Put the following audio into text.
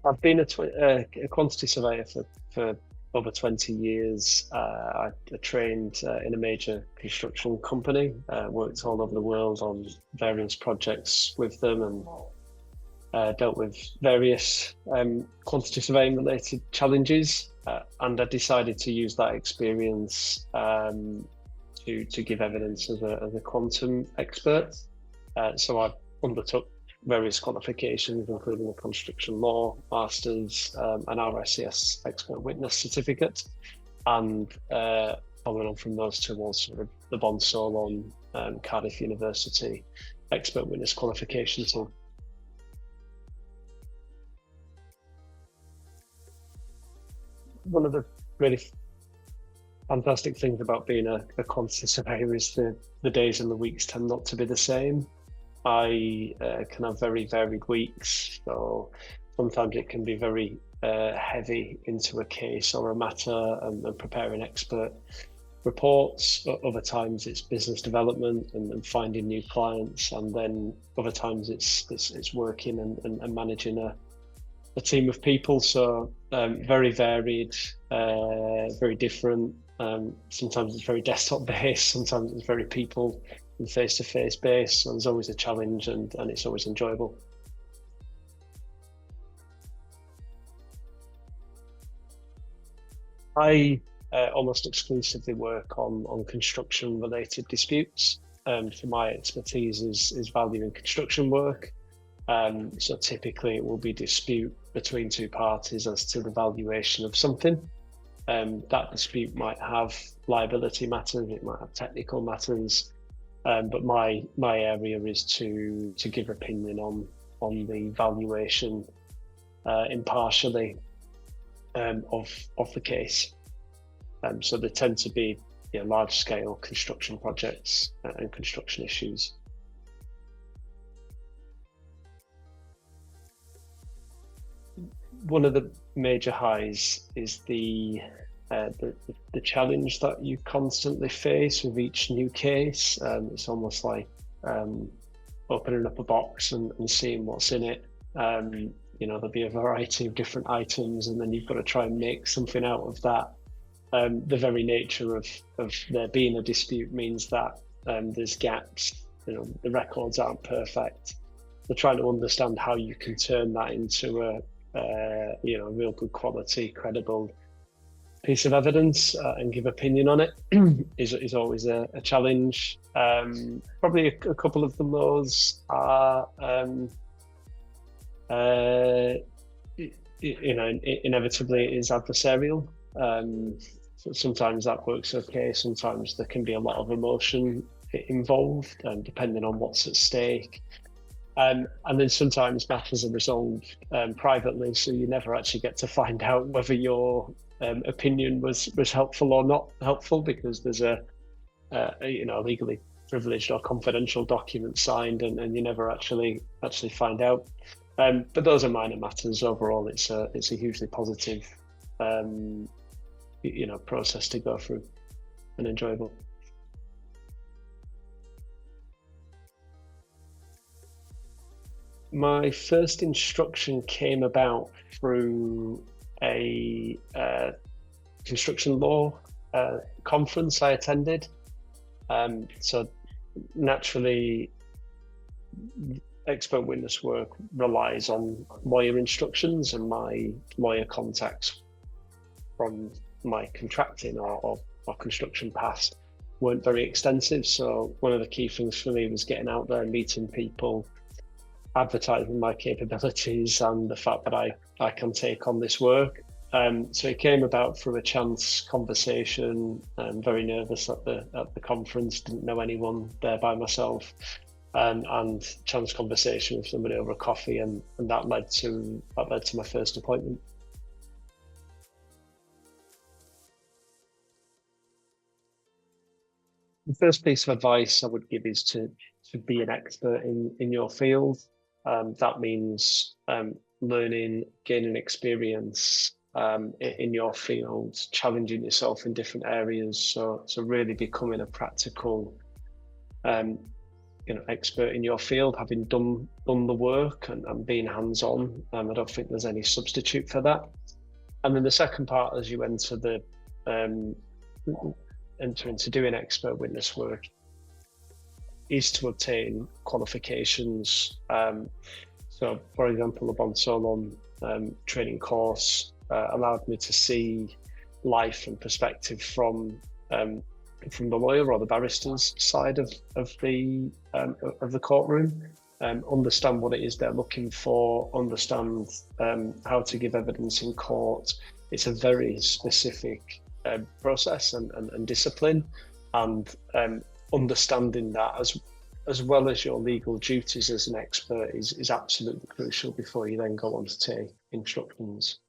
I've been a quantity surveyor for over 20 years. I trained in a major construction company, worked all over the world on various projects with them, and dealt with various quantity surveying related challenges. And I decided to use that experience to give evidence as a quantum expert. So I undertook various qualifications, including a construction law master's, an RICS expert witness certificate, and following on from those two, also the Bond Solon Cardiff University expert witness qualification. So one of the really fantastic things about being a quantity surveyor is the days and the weeks tend not to be the same. I can have very varied weeks, so sometimes it can be very heavy into a case or a matter and preparing expert reports. Other times it's business development and finding new clients, and then other times it's working and managing a team of people. So very varied, very different. Sometimes it's very desktop based, sometimes it's very people and face-to-face based. So there's always a challenge, and it's always enjoyable. I almost exclusively work on construction related disputes. So my expertise is valuing construction work. So typically it will be dispute between two parties as to the valuation of something. That dispute might have liability matters, it might have technical matters, but my area is to give opinion on the valuation impartially of the case. So they tend to be large scale construction projects and construction issues. One of the major highs is the challenge that you constantly face with each new case. It's almost like opening up a box and seeing what's in it. There'll be a variety of different items, and then you've got to try and make something out of that. The very nature of there being a dispute means that there's gaps. The records aren't perfect. They're trying to understand how you can turn that into a real good quality, credible piece of evidence and give opinion on it is always a challenge. Probably a couple of the lows are, inevitably it is adversarial. So sometimes that works okay. Sometimes there can be a lot of emotion involved, depending on what's at stake. And then sometimes matters are resolved privately, so you never actually get to find out whether your opinion was helpful or not helpful, because there's a legally privileged or confidential document signed, and you never actually find out. But those are minor matters. Overall, it's a hugely positive process to go through and enjoyable. My first instruction came about through a construction law conference I attended. So naturally, expert witness work relies on lawyer instructions, and my lawyer contacts from my contracting or construction past weren't very extensive. So one of the key things for me was getting out there and meeting people, advertising my capabilities and the fact that I can take on this work. So it came about through a chance conversation. I'm very nervous at the conference, didn't know anyone there by myself, and chance conversation with somebody over a coffee, and that led to my first appointment. The first piece of advice I would give is to be an expert in your field. That means learning, gaining experience in your field, challenging yourself in different areas. So really becoming a practical expert in your field, having done the work and being hands-on. I don't think there's any substitute for that. And then the second part, as you enter into doing expert witness work, is to obtain qualifications. So, for example, the Bond Solon training course allowed me to see life and perspective from the lawyer or the barrister's side of the courtroom. Understand what it is they're looking for, understand how to give evidence in court. It's a very specific process and discipline, and understanding that as well as your legal duties as an expert is absolutely crucial before you then go on to take instructions.